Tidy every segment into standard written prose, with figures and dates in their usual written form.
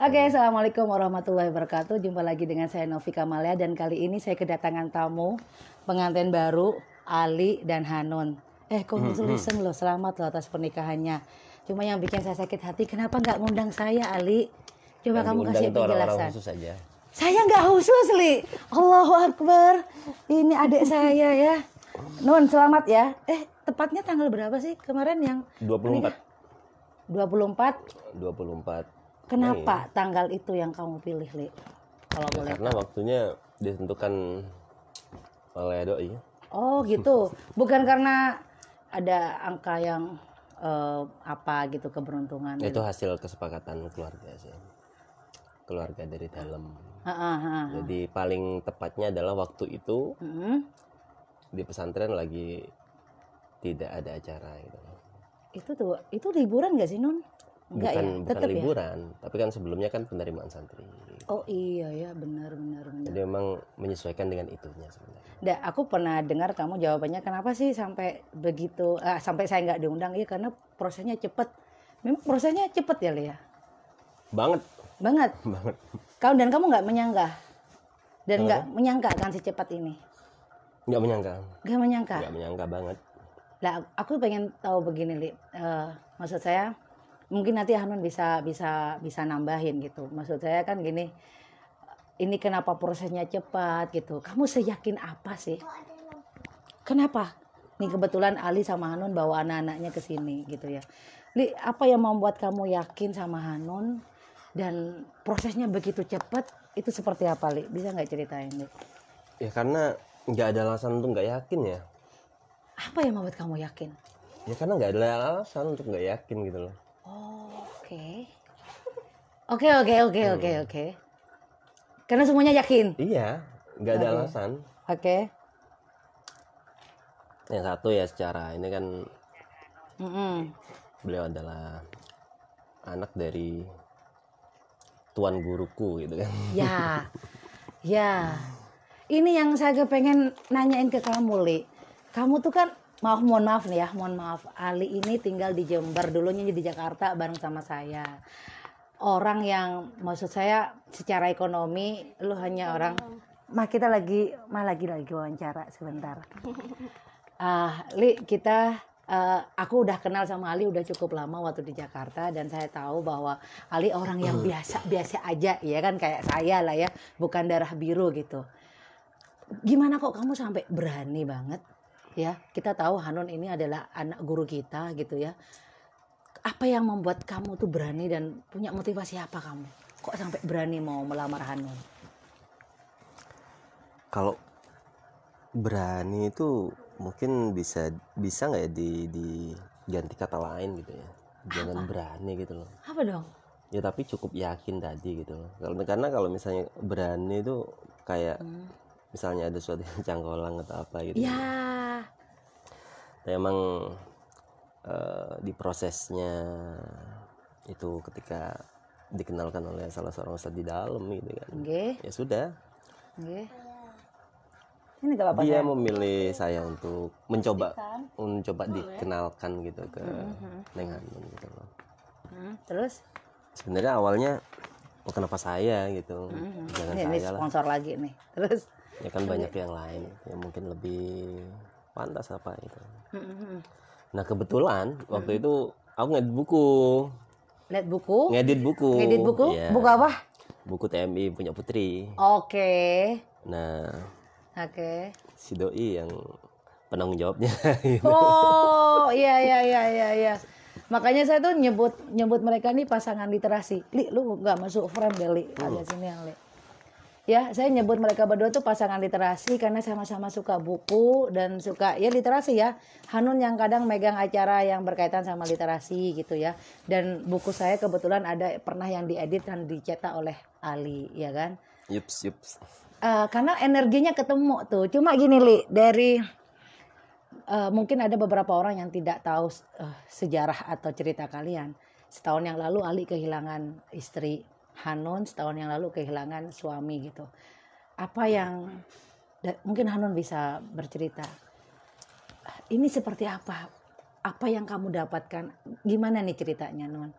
Oke, assalamualaikum warahmatullahi wabarakatuh. Jumpa lagi dengan saya Novika Malia dan kali ini saya kedatangan tamu pengantin baru Ali dan Hanun. Congratulations loh, selamat loh atas pernikahannya. Cuma yang bikin saya sakit hati, kenapa nggak ngundang saya Ali? Coba Yang kamu diundang kasih itu orang-orang penjelasan. khusus aja. Saya nggak khusus Li. Allahu Akbar. Ini adik saya ya. Nun, selamat ya. Tepatnya tanggal berapa sih kemarin yang 24. 24. 24. Kenapa tanggal itu yang kamu pilih, Li? Kalau Ya, boleh karena tahu. waktunya ditentukan oleh doi. Oh, gitu. Bukan karena ada angka yang apa gitu keberuntungan. Itu hasil kesepakatan keluarga sih. Keluarga dari dalam. Jadi paling tepatnya adalah waktu itu di pesantren lagi tidak ada acara gitu. Itu liburan nggak sih, Nun? Enggak Bukan ya? bukan Tetep liburan, tapi kan sebelumnya kan penerimaan santri. Oh iya ya, benar. Jadi memang menyesuaikan dengan itunya sebenarnya. Aku pernah dengar kamu jawabannya kenapa sih sampai begitu, sampai saya nggak diundang. Iya karena prosesnya cepet. Memang prosesnya cepet ya, Li ya? Banget. Banget. Kamu nggak menyangka dan nggak menyangka kan secepat ini? Nggak menyangka. Nggak menyangka. Nggak menyangka banget. Lah, aku pengen tahu begini, Li. Maksud saya, mungkin nanti Hanun bisa nambahin gitu. Maksud saya kan gini, ini kenapa prosesnya cepat gitu? Kamu seyakin apa sih? Kenapa? Nih kebetulan Ali sama Hanun bawa anak-anaknya ke sini gitu ya. Li, apa yang membuat kamu yakin sama Hanun dan prosesnya begitu cepat? Itu seperti apa, Li? Bisa nggak ceritain, Li? Ya karena nggak ada alasan untuk nggak yakin ya. Apa yang membuat kamu yakin? Ya karena nggak ada alasan untuk nggak yakin gitu loh. Oke. Karena semuanya yakin. Iya, nggak ada alasan. Oke. Yang satu ya secara ini kan beliau adalah anak dari tuan guruku gitu kan. Ya. Ini yang saya pengen nanyain ke kamu, Li. Kamu tuh kan, mohon maaf nih ya, mohon maaf. Ali ini tinggal di Jember, dulunya di Jakarta bareng sama saya. Orang yang, maksud saya secara ekonomi, lu hanya orang, kita lagi wawancara sebentar. Li, aku udah kenal sama Ali udah cukup lama waktu di Jakarta dan saya tahu bahwa Ali orang yang biasa aja ya kan kayak saya lah ya, bukan darah biru gitu. Gimana kok kamu sampai berani banget ya? Kita tahu Hanun ini adalah anak guru kita gitu ya. Apa yang membuat kamu tuh berani dan punya motivasi apa kamu? Kok sampai berani mau melamar Hanun? Kalau berani itu mungkin bisa nggak ya diganti kata lain gitu ya. Jangan berani gitu loh. Apa dong? Ya tapi cukup yakin tadi gitu loh. Karena kalau misalnya berani itu kayak misalnya ada suatu yang cangkolang atau apa gitu. Ya. Emang di prosesnya itu ketika dikenalkan oleh salah seorang ustadz di dalam gitu kan. Ya sudah. Ini gak apa-apa Dia saya. memilih saya untuk mencoba dikenalkan gitu ke Neng Hanun gitu loh. Terus? Sebenarnya awalnya kenapa saya gitu. Jangan Ini saya lah. sponsor lagi nih. Terus? Ya kan banyak yang lain yang mungkin lebih pantas apa gitu. Nah kebetulan waktu itu aku ngedit buku. Ngedit buku? Ya. Buku apa? Buku TMI punya Putri. Oke. Nah, si doi yang penanggung jawabnya. Oh, iya. Makanya saya tuh nyebut mereka nih pasangan literasi. Li, lu nggak masuk frame deh, Li. Agak sini yang Li. Ya, saya nyebut mereka berdua tuh pasangan literasi karena sama-sama suka buku dan suka ya literasi ya. Hanun yang kadang megang acara yang berkaitan sama literasi gitu ya. Dan buku saya kebetulan ada pernah yang diedit dan dicetak oleh Ali, ya kan? Yups. Karena energinya ketemu tuh. Cuma gini Li, dari mungkin ada beberapa orang yang tidak tahu sejarah atau cerita kalian. Setahun yang lalu Ali kehilangan istri. Hanun setahun yang lalu kehilangan suami gitu. Apa yang mungkin Hanun bisa bercerita? Ini seperti apa? Apa yang kamu dapatkan? Gimana nih ceritanya, Nun?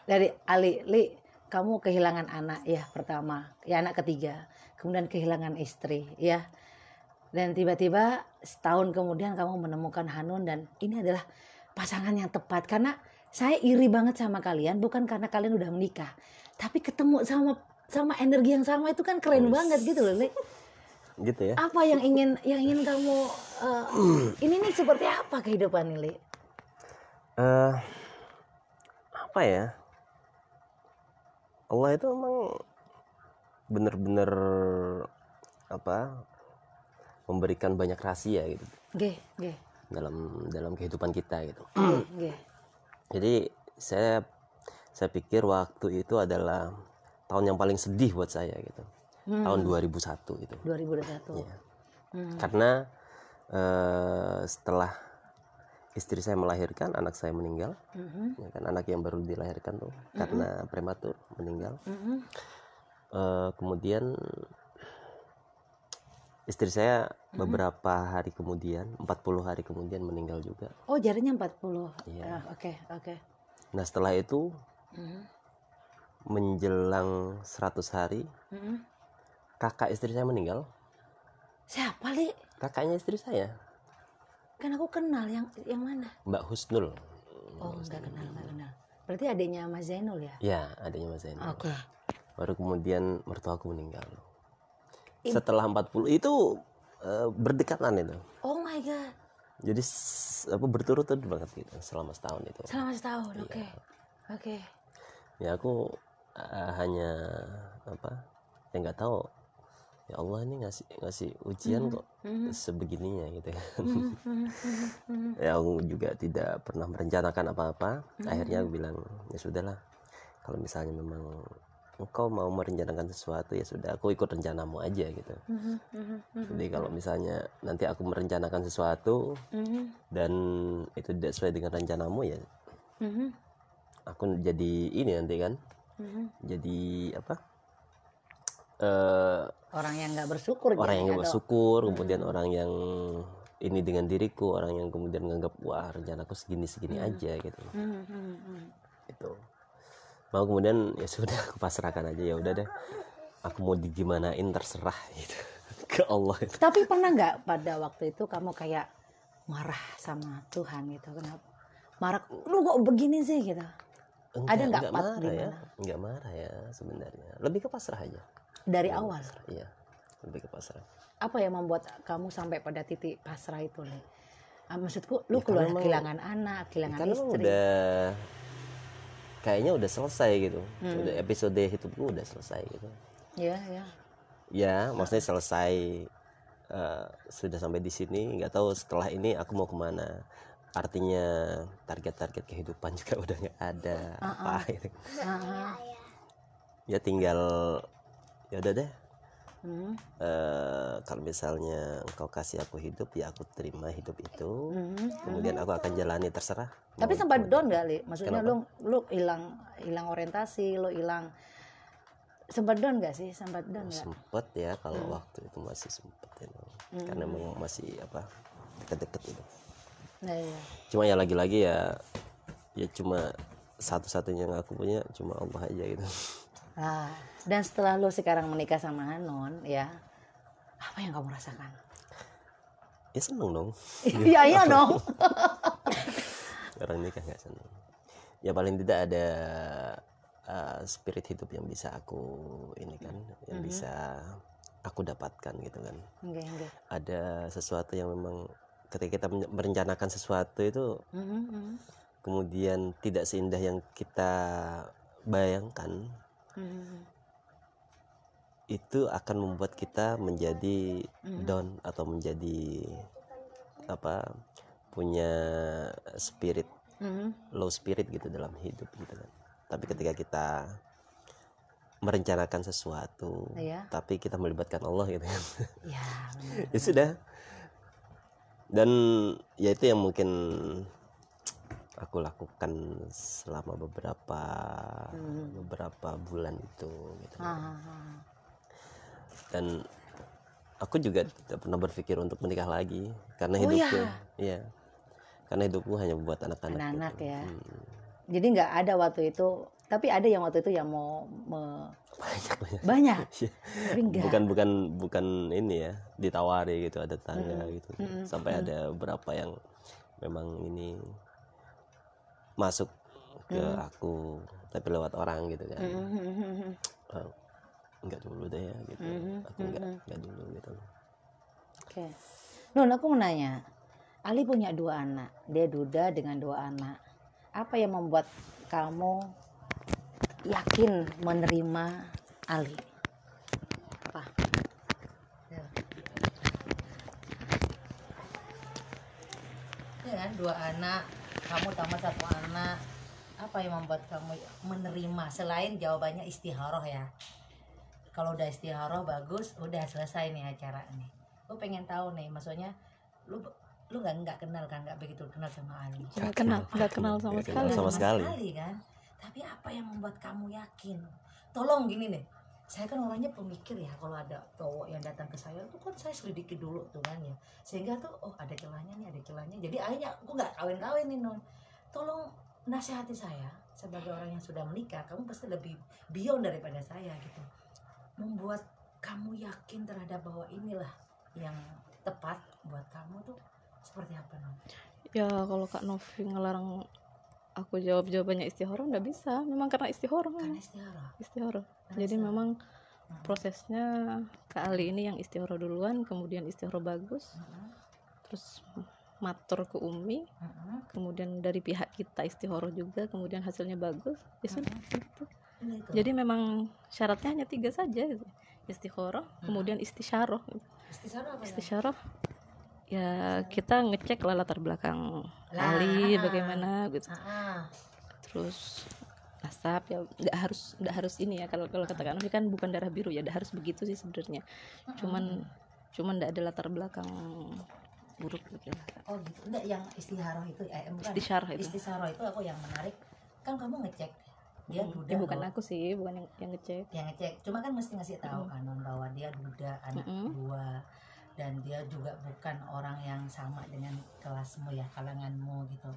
Dari Ali, Li, kamu kehilangan anak ya pertama, ya anak ketiga, kemudian kehilangan istri ya, dan tiba-tiba setahun kemudian kamu menemukan Hanun dan ini adalah pasangan yang tepat. Karena saya iri banget sama kalian, bukan karena kalian udah menikah, tapi ketemu sama energi yang sama itu kan keren banget gitu loh, Li. Gitu ya. Apa yang ingin kamu ini nih seperti apa kehidupan ini, Li? Apa ya? Allah itu memang benar-benar memberikan banyak rahasia gitu. Dalam kehidupan kita gitu. Jadi saya pikir waktu itu adalah tahun yang paling sedih buat saya gitu. Tahun 2001 itu. 2021. Ya. Karena setelah istri saya melahirkan, anak saya meninggal. Ya kan, anak yang baru dilahirkan tuh karena prematur meninggal. Kemudian istri saya beberapa hari kemudian, 40 hari kemudian meninggal juga. Oh, jarinya 40. Iya. Oke. Nah, setelah itu menjelang 100 hari, kakak istri saya meninggal. Siapa, Li? Kakaknya istri saya. Kan aku kenal yang mana? Mbak Husnul. Oh, enggak kenal. Berarti adiknya Mas Zainul ya? Ya, adiknya Mas Zainul. Oke. Baru kemudian mertuaku meninggal. Setelah 40 itu berdekatan itu. Oh my god. Jadi berturut-turut banget gitu selama setahun itu. Selama setahun, iya. Oke. Ya aku hanya ya nggak tahu. Ya Allah ini ngasih ujian kok sebegininya gitu ya. Ya aku juga tidak pernah merencanakan apa-apa. Akhirnya aku bilang ya sudahlah. Kalau misalnya memang engkau mau merencanakan sesuatu ya sudah, aku ikut rencanamu aja gitu. Jadi kalau misalnya nanti aku merencanakan sesuatu dan itu tidak sesuai dengan rencanamu ya, aku jadi ini nanti kan, jadi orang yang nggak bersyukur. Orang yang nggak bersyukur, kemudian orang yang ini dengan diriku, orang yang kemudian menganggap wah rencanaku segini aja gitu. Itu. Mau kemudian ya sudah aku pasrahkan aja, ya udah deh, aku mau digimanain terserah gitu ke Allah itu. Tapi pernah nggak pada waktu itu kamu kayak marah sama Tuhan gitu? Kenapa marah, lu kok begini sih gitu? Ada nggak marah ya? Nggak marah ya sebenarnya, lebih ke pasrah aja dari awal. Iya, lebih ke pasrah. Apa yang membuat kamu sampai pada titik pasrah itu, Li? Maksudku lu keluar kehilangan anak, kehilangan istri. Kayaknya udah selesai gitu. Udah episode hidupku udah selesai gitu. Iya. Ya, maksudnya selesai, sudah sampai di sini. Nggak tahu setelah ini aku mau kemana. Artinya target-target kehidupan juga udah nggak ada. Gitu. Ya tinggal, ya udah deh. Kalau misalnya engkau kasih aku hidup ya aku terima hidup itu. Kemudian aku akan jalani terserah. Tapi sempat down nggak, Li? Maksudnya lu hilang orientasi, lu hilang, sempat down nggak sih? Sempat down nggak? Sempet ya, kalau waktu itu masih sempet itu. Karena memang masih deket-deket itu. Iya. Cuma ya lagi-lagi ya cuma satu-satunya yang aku punya cuma Allah aja gitu. Nah, dan setelah lu sekarang menikah sama Hanun ya, apa yang kamu rasakan? Ya seneng dong. Iya dong. Orang nikah nggak seneng. Ya paling tidak ada spirit hidup yang bisa aku ini kan, yang bisa aku dapatkan gitu kan. Okay. Ada sesuatu yang memang ketika kita merencanakan sesuatu itu kemudian tidak seindah yang kita bayangkan, itu akan membuat kita menjadi down atau menjadi punya spirit low spirit gitu dalam hidup gitu kan. Tapi ketika kita merencanakan sesuatu tapi kita melibatkan Allah gitu kan, ya sudah. Dan ya itu yang mungkin aku lakukan selama beberapa bulan itu gitu. Dan aku juga tidak pernah berpikir untuk menikah lagi karena hidupku karena hidupku hanya buat anak-anak gitu. Ya. Jadi nggak ada waktu itu, tapi ada yang waktu itu yang mau banyak. Tapi enggak. Bukan ini ya, ditawari gitu, ada tangga gitu. Sampai ada beberapa yang memang ini masuk ke aku tapi lewat orang gitu kan. Enggak dulu deh ya gitu. Aku enggak dulu gitu. Oke. Nun, aku mau nanya. Ali punya 2 anak. Dia duda dengan 2 anak. Apa yang membuat kamu yakin menerima Ali? Apa? Ya kan, 2 anak, kamu tambah 1 anak. Apa yang membuat kamu menerima selain jawabannya istikharah ya? Kalau udah istikharah bagus, udah selesai nih acara nih. Lu pengen tahu nih, maksudnya lu nggak kenal kan, nggak begitu kenal sama Ali. Nggak kenal sama sekali kan. Tapi apa yang membuat kamu yakin? Tolong gini nih, saya kan orangnya pemikir ya, kalau ada cowok yang datang ke saya tuh kan saya selidiki dulu tuh kan ya, sehingga tuh ada celahnya nih, ada celahnya. Jadi akhirnya aku nggak kawin nih Non. Tolong nasihati saya sebagai orang yang sudah menikah, kamu pasti lebih beyond daripada saya gitu. Membuat kamu yakin terhadap bahwa inilah yang tepat buat kamu tuh seperti apa Non? Ya kalau Kak Novi ngelarang aku jawab jawabannya istikharah nggak bisa, memang karena istikharah. Jadi memang prosesnya Kak Ali ini yang istikharah duluan, kemudian istikharah bagus, terus matur ke Umi, kemudian dari pihak kita istikharah juga, kemudian hasilnya bagus, ya sudah gitu. Jadi memang syaratnya hanya 3 saja, istikharah, kemudian istisyarah. Istisyarah ya kita ngecek lah latar belakang Ali bagaimana gitu, terus nasab ya nggak harus ini ya, kalau katakan ini kan bukan darah biru ya, harus begitu sih sebenarnya, cuman nggak ada latar belakang buruk gitu. Oh gitu. Enggak, yang istisyarah itu bukan. Istisyarah itu aku yang menarik kan, kamu ngecek dia duda. Bukan aku sih, bukan yang ngecek. Yang ngecek, cuma kan mesti ngasih tahu kan bahwa dia duda, anak 2, dan dia juga bukan orang yang sama dengan kelasmu ya, kalanganmu gitu.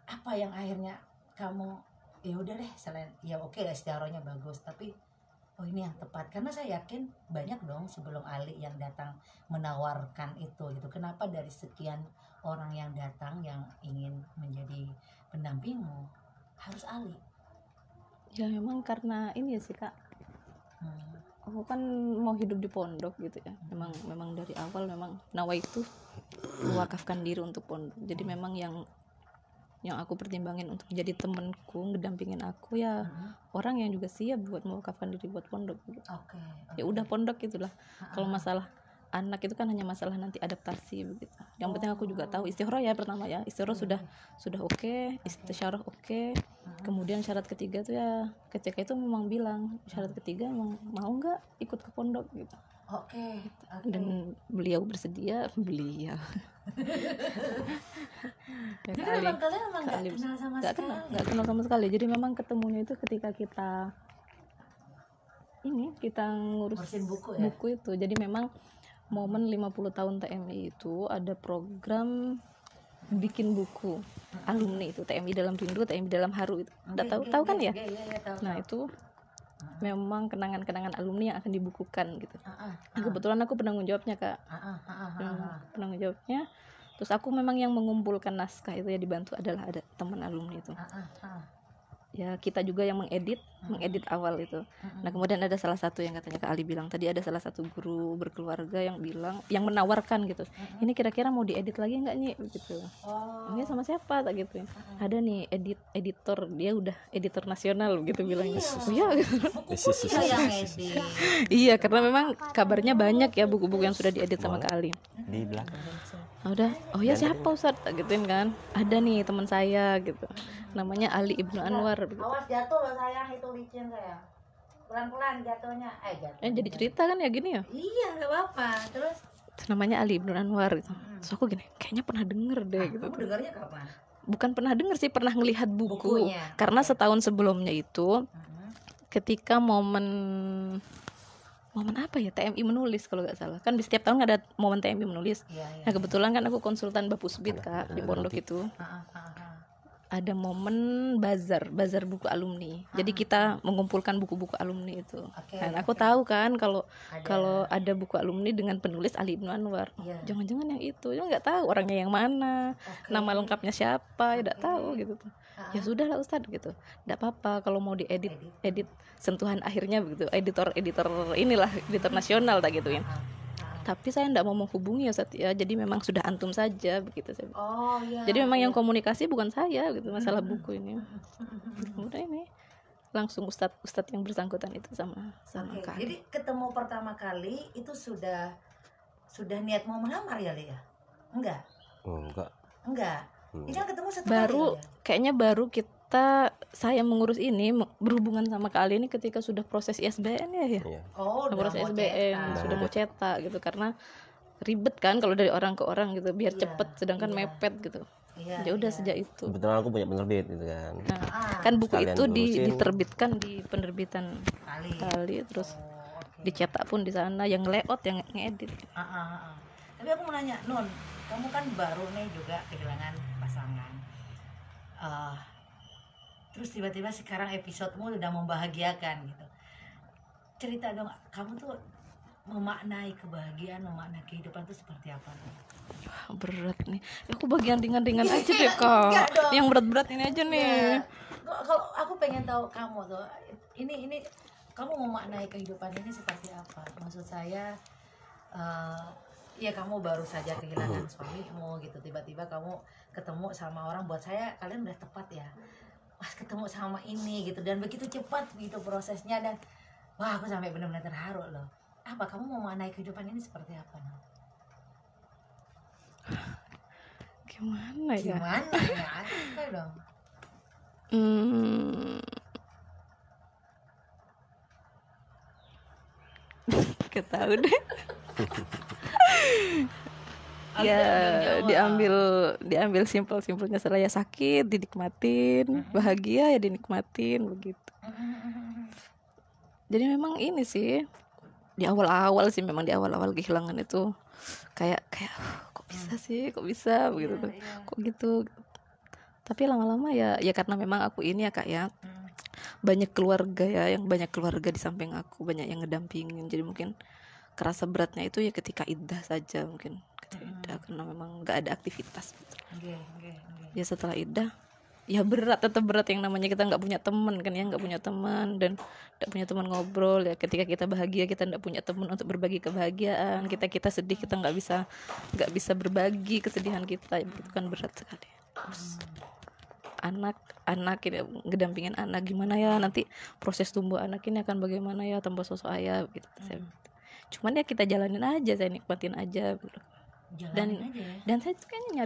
Apa yang akhirnya kamu ya udah deh, selain ya oke istiarahnya bagus, tapi ini yang tepat, karena saya yakin banyak dong sebelum Ali yang datang menawarkan itu gitu. Kenapa dari sekian orang yang datang yang ingin menjadi pendampingmu harus Ali? Ya memang karena ini ya sih Kak, aku kan mau hidup di pondok gitu ya. Memang dari awal memang nawaitu mewakafkan diri untuk pondok. Jadi memang yang aku pertimbangin untuk jadi temanku, ngedampingin aku ya orang yang juga siap buat mewakafkan diri buat pondok gitu. Ya udah pondok gitulah. Kalau masalah anak itu kan hanya masalah nanti adaptasi begitu. Yang penting aku juga tahu istikharah ya pertama ya. Istikharah sudah oke, istisyarah oke. Kemudian syarat ketiga tuh ya ketika itu memang bilang syarat ketiga emang mau nggak ikut ke pondok gitu. Oke. Dan beliau bersedia, beliau. Jadi memang kalian memang nggak kenal sama sekali. Nggak kenal sama sekali. Jadi memang ketemunya itu ketika kita ngurus buku itu. Jadi memang momen 50 tahun TMI itu ada program bikin buku alumni itu, TMI dalam rindu, TMI dalam haru itu. Udah tahu kan ya? Nah, itu memang kenangan-kenangan alumni yang akan dibukukan gitu. Kebetulan aku penanggung jawabnya Kak. Penanggung jawabnya. Terus aku memang yang mengumpulkan naskah itu ya, dibantu adalah ada teman alumni itu. Ya kita juga yang mengedit awal itu. Nah kemudian ada salah satu yang katanya Kak Ali bilang tadi, ada salah satu guru berkeluarga yang bilang, yang menawarkan gitu, ini kira-kira mau diedit lagi nggak nih gitu. Ini sama siapa tak gitu ya. Ada nih editor, dia udah editor nasional gitu bilangnya. Iya gitu. Iya karena memang kabarnya banyak ya buku-buku yang sudah diedit sama Kak Ali. Di belakang. Oh ya siapa Ustadz gituin kan, ada nih teman saya gitu, namanya Ali Ibnu Anwar gitu. Awas jatuh loh sayang, itu licin sayang, pelan-pelan jatuhnya. Jadi cerita kan ya gini ya. Iya nggak apa-apa. Terus namanya Ali Ibnu Anwar gitu. Terus aku gini, kayaknya pernah denger deh gitu. Kamu dengarnya kapan? Bukan pernah denger sih, pernah ngelihat buku. Karena setahun sebelumnya itu ketika momen apa ya, TMI menulis kalau nggak salah kan, di setiap tahun ada momen TMI menulis. Nah kebetulan kan aku konsultan Bapusbit Kak di pondok itu. ada momen bazar buku alumni. Jadi kita mengumpulkan buku-buku alumni itu. Dan aku tahu kan kalau ada buku alumni dengan penulis Ali Ibnu Anwar. Jangan-jangan yang itu. Ya nggak tahu orangnya yang mana, nama lengkapnya siapa, ya nggak tahu gitu tuh. Ya sudahlah Ustadz gitu. Nggak apa-apa kalau mau edit sentuhan akhirnya begitu. Editor inilah editor nasional tak gituin. Tapi saya tidak mau menghubungi ya Ustadz ya, jadi memang sudah antum saja begitu saya. Jadi memang yang komunikasi bukan saya gitu masalah buku ini. Udah ini langsung Ustadz yang bersangkutan itu sama Kak. Jadi ketemu pertama kali itu sudah niat mau melamar ya Lia? Enggak. Ini kan ketemu satu baru kali, ya? Kayaknya baru saya mengurus ini berhubungan sama Kak Ali ini ketika sudah proses ISBN ya. Proses ISBN sudah mau cetak gitu, karena ribet kan kalau dari orang ke orang gitu biar cepet, sedangkan mepet gitu. Ya udah sejak itu. Kebetulan aku punya penerbit gitu kan. Kan buku itu diterbitkan di penerbitan Kali terus dicetak pun di sana, yang layout yang ngedit. Tapi aku mau nanya Nun, kamu kan baru nih juga kehilangan pasangan. Terus tiba-tiba sekarang episodemu udah membahagiakan gitu. Cerita dong, kamu tuh memaknai kebahagiaan, memaknai kehidupan itu seperti apa? Berat nih. Aku bagian ringan-ringan aja deh Kak. Yang berat-berat ini aja nih. Kalau aku pengen tahu kamu tuh, ini kamu memaknai kehidupan ini seperti apa? Maksud saya, ya kamu baru saja kehilangan suamimu gitu, tiba-tiba kamu ketemu sama orang, buat saya kalian udah tepat ya. Pas ketemu sama ini gitu, dan begitu cepat gitu prosesnya, dan wah aku sampai benar-benar terharu loh. Apa kamu mau memaknai kehidupan ini seperti apa? Gimana ya? Ayo dong. Gak tahu deh. Ya diambil simpelnya, saya sakit dinikmatin, bahagia ya dinikmatin begitu. Jadi memang ini sih di awal-awal kehilangan itu kayak kok bisa begitu tuh, kok gitu. Tapi lama-lama ya karena memang aku ini ya Kak ya, banyak keluarga di samping aku, banyak yang ngedampingin, jadi mungkin kerasa beratnya itu ya ketika iddah saja mungkin. Karena memang nggak ada aktivitas gitu. Ya setelah iddah ya tetap berat yang namanya kita nggak punya teman kan ya, nggak punya teman dan nggak punya teman ngobrol ya. Ketika kita bahagia kita nggak punya teman untuk berbagi kebahagiaan, kita sedih kita nggak bisa berbagi kesedihan kita, itu kan berat sekali. Terus anak ini ngedampingin anak, gimana ya nanti proses tumbuh anak ini akan bagaimana ya tambah sosok ayah gitu. Cuman ya kita jalanin aja, saya nikmatin aja gitu. Dan saya tuh kayaknya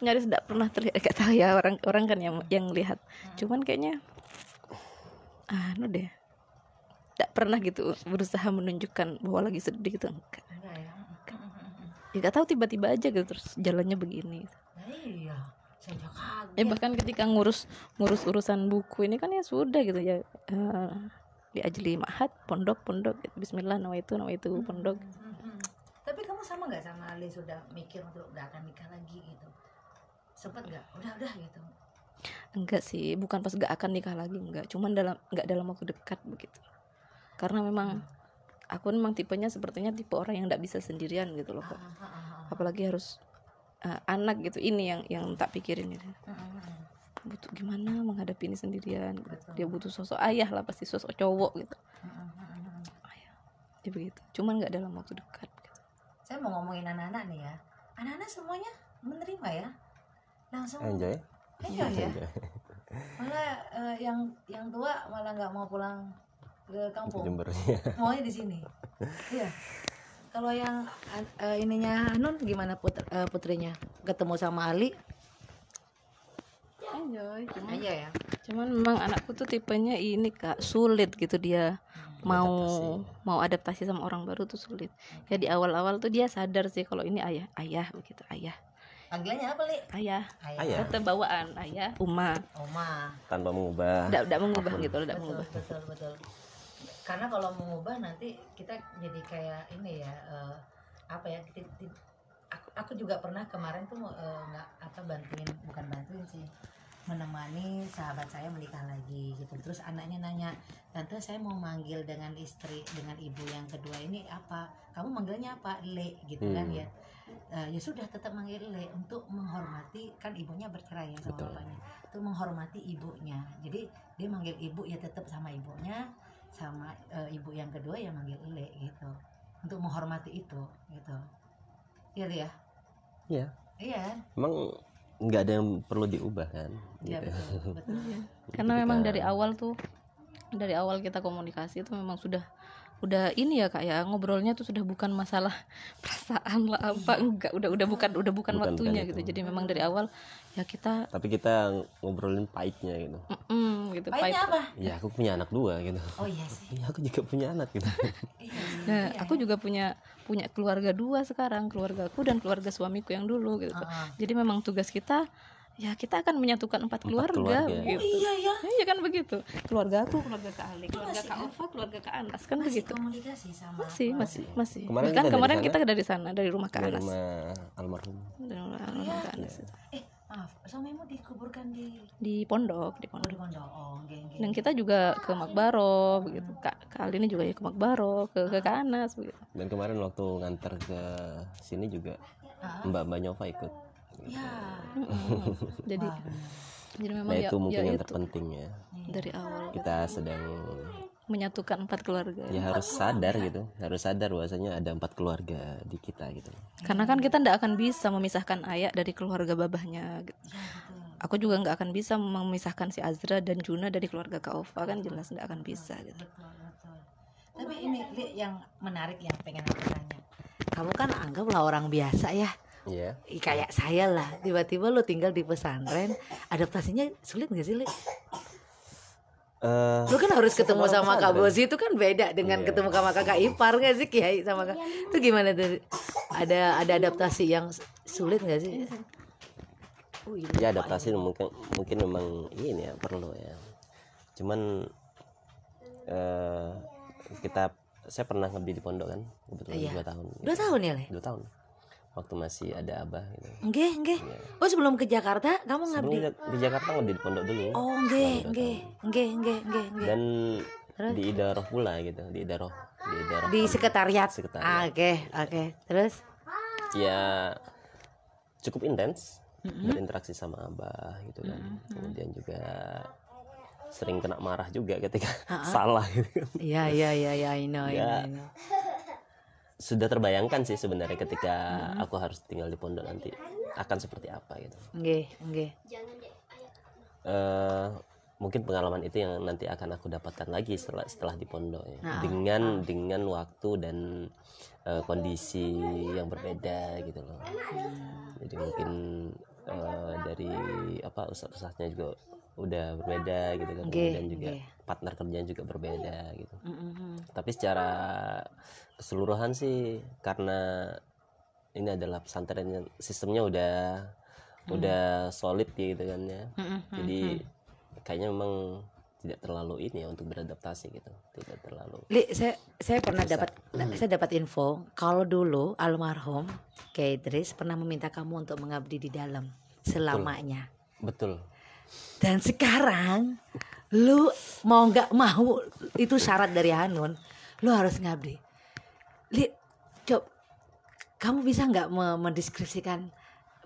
nyaris tidak pernah terlihat, gak tahu ya orang kan yang lihat. Cuman kayaknya tidak pernah gitu berusaha menunjukkan bahwa lagi sedih gitu, enggak. Ya gak tahu, tiba-tiba aja gitu terus jalannya begini. Bahkan ketika ngurus urusan buku ini kan ya sudah gitu ya, diajli ma'had, pondok bismillah nawaitu pondok. Tapi kamu sama nggak sama Ali, sudah mikir untuk nggak akan nikah lagi gitu? Sempet nggak? Udah gitu? Enggak sih, bukan pas nggak akan nikah lagi, enggak. Cuman nggak dalam waktu dekat begitu. Karena memang aku memang tipenya sepertinya tipe orang yang nggak bisa sendirian gitu loh. Apalagi harus anak gitu, ini yang tak pikirin itu. Butuh gimana menghadapi ini sendirian gitu. Dia butuh sosok ayah lah, pasti sosok cowok gitu. Ayah. Ya begitu. Cuman nggak dalam waktu dekat gitu. Saya mau ngomongin anak-anak nih ya. Anak-anak semuanya menerima ya. Langsung enjoy ya. Malah yang tua malah nggak mau pulang ke kampung. Jember. Maunya di sini. Iya. Kalau yang ininya Nun gimana, putrinya ketemu sama Ali? Enjoy ya. Cuman memang anakku tuh tipenya ini Kak, sulit gitu dia mau adaptasi sama orang baru tuh sulit. Ya di awal-awal tuh dia sadar sih kalau ini ayah begitu, ayah. Panggilannya apa, Li? Ayah. Tetap bawaan ayah, Uma. Tanpa mengubah. Enggak mengubah gitu, enggak mengubah. Betul. Karena kalau mengubah nanti kita jadi kayak ini ya, aku juga pernah kemarin tuh bukan bantuin sih. menemani sahabat saya menikah lagi gitu. Terus anaknya nanya, tante saya mau manggil dengan ibu yang kedua ini apa, kamu manggilnya apa, Le gitu kan ya. Ya sudah, tetap manggil Le untuk menghormati, kan ibunya bercerai ya sama bapaknya, untuk menghormati ibunya. Jadi dia manggil ibu ya tetap sama ibunya, sama ibu yang kedua ya manggil Le gitu, untuk menghormati itu gitu. Iya Le ya. Iya. Emang nggak ada yang perlu diubah kan? Iya Gitu. betul. Iya. Karena memang dari awal kita komunikasi itu memang udah ini ya Kak ya, ngobrolnya tuh sudah bukan masalah perasaan lah apa, enggak, udah bukan waktunya gitu. Jadi memang dari awal ya kita, Tapi kita ngobrolin pahitnya gitu. gitu. Pahitnya apa? Ya aku punya anak 2 gitu. Oh iya sih. Ya aku juga punya anak gitu. Nah, aku juga punya keluarga 2 sekarang, keluargaku dan keluarga suamiku yang dulu gitu. Jadi memang tugas kita ya kita akan menyatukan 4 keluarga gitu. Oh iya ya. Iya kan begitu. Keluarga aku, keluarga Kak Ali, keluarga Kak Ova, keluarga Kak Anas kan begitu. Komunikasi sama Masih. Kemarin Kita dari sana, dari rumah Kak Dari Anas. rumah almarhum. Dari rumah Kak Anas. Maaf, suamimu dikuburkan Di pondok. di pondok. Oh, geng. Dan kita juga ke Makbaro begitu. Kak Ali ini juga ya ke Makbaro, ke Kak Anas begitu. Dan kemarin waktu nganter ke sini juga Mbak Nyofa ikut. Ya. Jadi memang Nah itu mungkin yang itu terpenting ya. dari awal Kita sedang menyatukan 4 keluarga. ya harus sadar gitu, harus sadar bahwasanya ada 4 keluarga di kita gitu. Karena kan kita tidak akan bisa memisahkan Ayah dari keluarga babahnya gitu. Aku juga nggak akan bisa memisahkan si Azra dan Juna dari keluarga Kak Ova, kan jelas nggak akan bisa gitu. Betul. Tapi ini Li, yang menarik yang pengen aku tanya. Kamu kan anggaplah orang biasa ya. Iya. Kayak saya lah, tiba-tiba lo tinggal di pesantren, adaptasinya sulit nggak sih Li? Lo kan harus ketemu sama Kak Bosi, itu kan beda dengan ketemu sama kakak ipar nggak sih, Kiai sama Kak. Itu gimana tuh? Ada adaptasi yang sulit nggak sih? Ya adaptasi mungkin memang ini ya perlu ya. Cuman saya pernah ngabdi di pondok kan kebetulan 2 tahun. 2 tahun ya Le? 2 tahun. Waktu masih ada abah gitu. Nggih. Oh sebelum ke Jakarta kamu ngabdi? Di Jakarta ngabdi di pondok dulu. Oh nggih. Dan di Idaroh pula gitu, di Idaroh Di sekretariat. Sekretariat. Oke. Terus? Ya cukup intens berinteraksi sama abah gitu kan. Kemudian juga sering kena marah juga ketika salah gitu. Iya, I know. Sudah terbayangkan sih sebenarnya ketika aku harus tinggal di pondok nanti akan seperti apa gitu. Nggih. Mungkin pengalaman itu yang nanti akan aku dapatkan lagi setelah di pondok ya. Dengan waktu dan kondisi yang berbeda gitu loh. Jadi mungkin dari ustaz-ustaznya juga udah berbeda gitu kan. Kemudian juga partner kerjanya juga berbeda gitu. Tapi secara keseluruhan sih karena ini adalah pesantren yang sistemnya udah solid gitu kan ya. Jadi kayaknya memang tidak terlalu ini ya untuk beradaptasi gitu. Tidak terlalu. Li, saya pernah dapat info kalau dulu almarhum Kiai Idris pernah meminta kamu untuk mengabdi di dalam selamanya. Betul. Dan sekarang lu mau nggak mau itu syarat dari Hanun, lu harus ngabdi. Li, coba kamu bisa nggak mendeskripsikan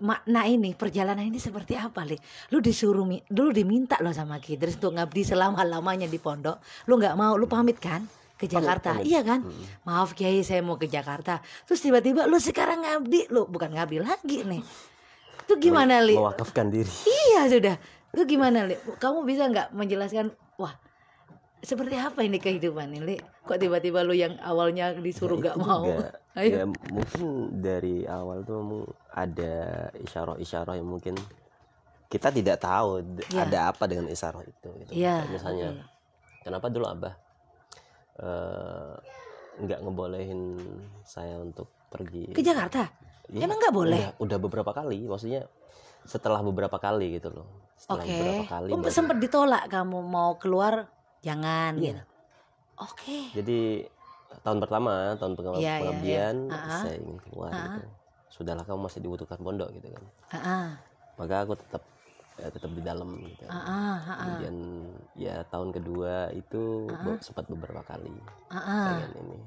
makna ini, perjalanan ini seperti apa, Li? Lu dulu diminta lo sama Kiai Idris untuk ngabdi selama-lamanya di pondok. Lu nggak mau, lu pamit kan ke Jakarta? Pamit. Iya kan? Maaf Kiai, saya mau ke Jakarta. Terus tiba-tiba lu sekarang ngabdi, lu bukan ngabdi lagi nih. Itu gimana, Li? Mewakafkan diri. Iya sudah. Itu gimana, Li? Kamu bisa nggak menjelaskan, wah seperti apa ini kehidupan ini? Kok tiba-tiba lu yang awalnya disuruh nggak mau? Ya mungkin dari awal tuh ada isyarah yang kita tidak tahu ada apa dengan isyarah itu gitu. Misalnya kenapa dulu abah nggak ngebolehin saya untuk pergi ke Jakarta? Ya, emang nggak boleh? Udah beberapa kali, maksudnya setelah beberapa kali gitu loh. Setelah beberapa kali. Sempat ditolak kamu mau keluar, jangan gitu. Jadi tahun pengabdian saya ingin keluar gitu. Sudahlah, kamu masih dibutuhkan pondok gitu kan. Maka aku tetap tetap di dalam gitu. Kemudian ya tahun kedua itu sempat beberapa kali pengen ini,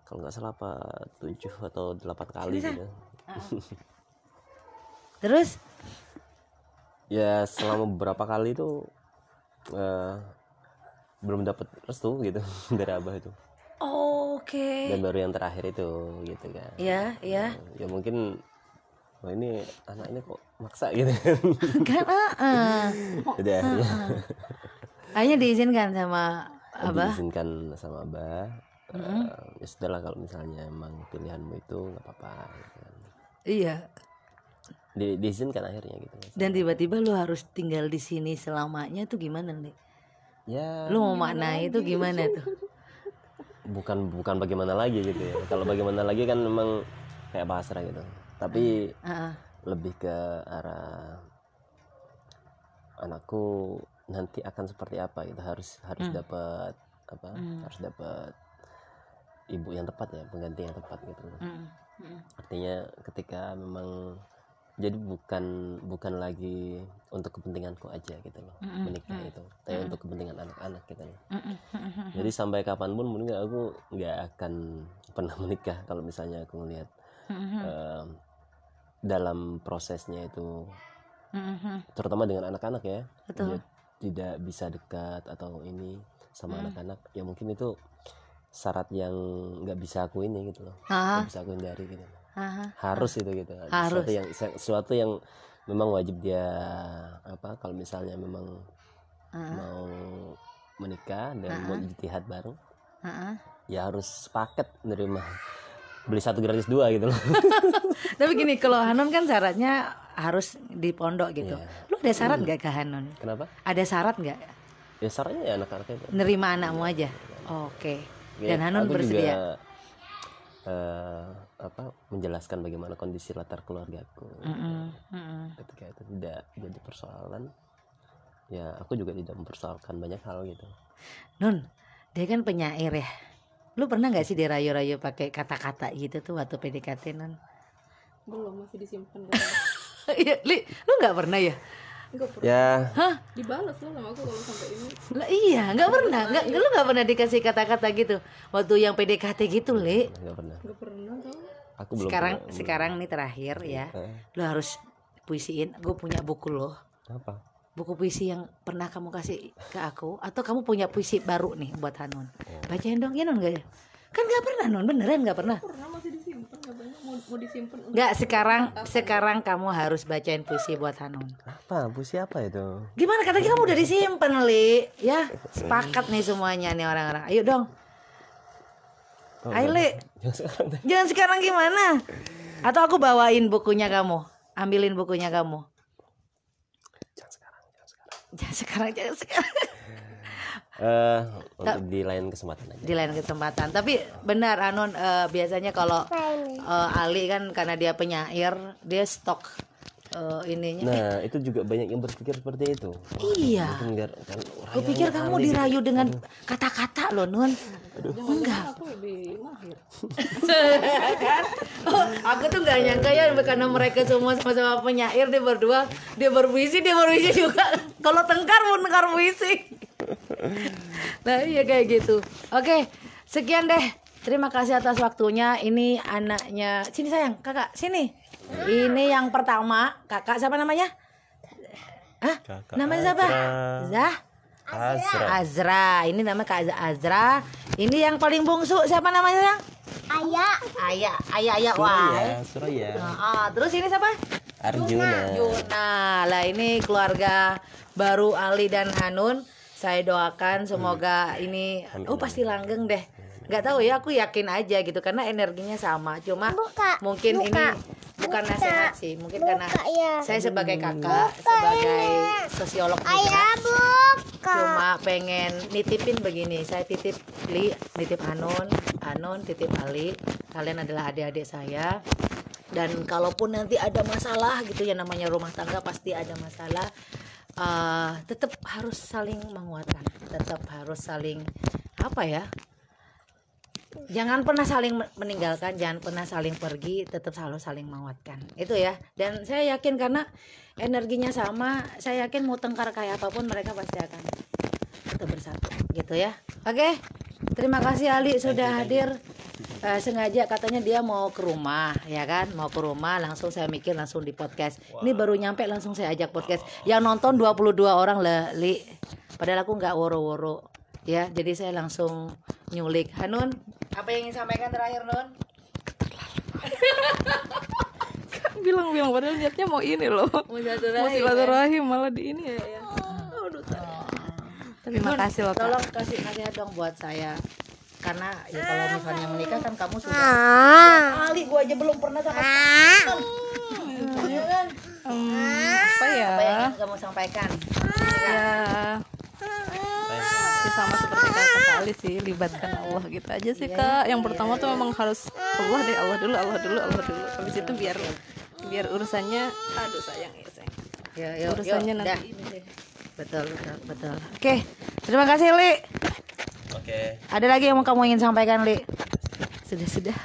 kalau nggak salah apa 7 atau 8 kali gitu. Terus ya selama beberapa kali itu belum dapat restu gitu dari abah itu. Oke. Dan baru yang terakhir itu gitu kan. Iya. Ya mungkin ini anak ini kok maksa gitu Kan udah akhirnya diizinkan sama abah. diizinkan sama abah. Ya sudahlah, kalau misalnya emang pilihanmu itu nggak apa-apa gitu kan. Iya. Diizinkan akhirnya gitu. Dan tiba-tiba lu harus tinggal di sini selamanya tuh gimana nih? Ya Lu mau maknai itu gimana tuh? bukan bagaimana lagi gitu ya. Kalau bagaimana lagi kan memang kayak pasrah gitu. Tapi lebih ke arah anakku nanti akan seperti apa gitu. Harus dapat apa? Harus dapat ibu yang tepat ya, pengganti yang tepat gitu. Artinya ketika memang jadi bukan lagi untuk kepentinganku aja gitu loh menikah itu, tapi untuk kepentingan anak-anak gitu loh. Jadi sampai kapanpun mungkin aku nggak akan pernah menikah kalau misalnya aku ngelihat dalam prosesnya itu, terutama dengan anak-anak ya. Dia tidak bisa dekat atau ini sama anak-anak, ya mungkin itu syarat yang nggak bisa aku ini gitu loh, nggak bisa aku hindari gitu. Harus itu gitu. Harus. Sesuatu yang memang wajib dia apa, kalau misalnya memang mau menikah dan mau ijtihad bareng, ya harus sepaket menerima beli 1 gratis 2 gitu loh. Tapi gini, kalau Hanun kan syaratnya harus di pondok gitu. Lu ada syarat nggak ke Hanun? Kenapa? Ada syarat nggak? Ya syaratnya ya anak-anaknya itu. Nerima anakmu aja. Oke. Dan Hanun Aku bersedia. juga, menjelaskan bagaimana kondisi latar keluargaku. Ketika itu tidak jadi persoalan, ya aku juga tidak mempersoalkan banyak hal gitu. Nun, dia kan penyair ya. Lu pernah nggak sih dirayu-rayu pakai kata-kata gitu tuh waktu PDKT, Nun? Belum, masih disimpan. Iya, lu nggak pernah ya? Enggak pernah. Ya. Hah? Dibalas loh sama aku kalau sampai ini. Lah iya, nggak pernah. Lu nggak pernah dikasih kata-kata gitu waktu yang PDKT gitu, Le? Nggak pernah. Enggak pernah tau. Aku belum. Sekarang nih terakhir ya. Lu harus puisiin. Gue punya buku loh. Apa? Buku puisi yang pernah kamu kasih ke aku, atau kamu punya puisi baru nih buat Hanun. Bacain dong ya, Nun, enggak ya? Kan nggak pernah, Nun, beneran nggak pernah. Pernah, masih disimpan katanya mau disimpan. Nggak, sekarang kamu harus bacain puisi buat Hanun. Apa? Puisi apa itu? Gimana, katanya kamu udah disimpan, Li? Ya, sepakat nih semuanya nih orang-orang. Ayo dong. Ayo, Li. Jangan sekarang gimana? Atau aku bawain bukunya kamu? Ambilin bukunya kamu. Jangan sekarang. Untuk di lain kesempatan aja. Di lain kesempatan. Tapi benar, Hanun, biasanya kalau Ali kan karena dia penyair, dia stok ininya. Nah, itu juga banyak yang berpikir seperti itu. Iya. Gue pikir kamu dirayu dengan kata-kata loh, Nun. Enggak. Aku lebih mahir. Kan? Aku tuh nggak nyangka ya, karena mereka semua sama-sama penyair, dia berpuisi juga. Kalau tengkar pun tengkar puisi. Nah iya kayak gitu. Oke, sekian deh. Terima kasih atas waktunya. Ini anaknya, sini sayang, kakak sini. Ini yang pertama, kakak siapa namanya? Kakak Namanya siapa? Azra. Ini nama Kak Azra. Ini yang paling bungsu siapa namanya? Ayah. Wah. Suraya. Terus ini siapa? Arjuna. Lah ini keluarga baru Ali dan Hanun. Saya doakan semoga ini pasti langgeng deh. Nggak tahu ya, aku yakin aja gitu karena energinya sama. Cuma mungkin ini bukan nasihat sih, mungkin karena saya sebagai kakak, sebagai sosiolog juga, cuma pengen nitipin begini. Saya titip nitip Hanun titip Ali. Kalian adalah adik-adik saya. Dan kalaupun nanti ada masalah gitu, ya namanya rumah tangga pasti ada masalah. Tetap harus saling menguatkan, tetap harus saling Jangan pernah saling meninggalkan, jangan pernah saling pergi, tetap selalu saling menguatkan. Itu ya. Dan saya yakin karena energinya sama, saya yakin mau tengkar kayak apapun mereka pasti akan tetap bersatu, gitu ya. Oke. Terima kasih Ali sudah hadir. Sengaja katanya dia mau ke rumah, ya kan? Mau ke rumah, langsung saya mikir langsung di podcast. Ini baru nyampe langsung saya ajak podcast. Yang nonton 22 orang lah, Li. Padahal aku nggak woro-woro. Ya, jadi saya langsung nyulik. Hanun, apa yang ingin sampaikan terakhir, Nun? Bilang-bilang padahal niatnya mau ini loh. Mau silaturahim malah di ini ya. Aduh, tapi makasih loh, Kak. Tolong kasih nasihat dong buat saya. Karena ya kalau misalnya menikah kan kamu sudah kali gua aja belum pernah sama sekali. Apa ya? Apa yang ingin kamu sampaikan? Ya sama seperti kata Ali sih, libatkan Allah gitu aja sih Kak. Yang pertama tuh memang harus Allah dulu. Habis itu biar urusannya, aduh sayang ya sayang. Urusannya nanti ini deh. Betul. Oke, terima kasih Li. Oke. Ada lagi yang mau kamu ingin sampaikan, Li? Sudah.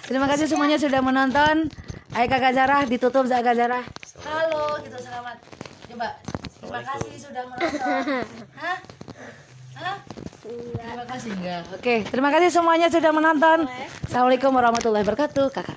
Terima kasih semuanya sudah menonton. Ayo Kakak Zarah, ditutup Kakak Zarah. Halo, gitu selamat. Coba. Terima kasih sudah menonton. Hah? Terima kasih enggak. Oke, terima kasih semuanya sudah menonton. Assalamualaikum warahmatullahi wabarakatuh, Kakak.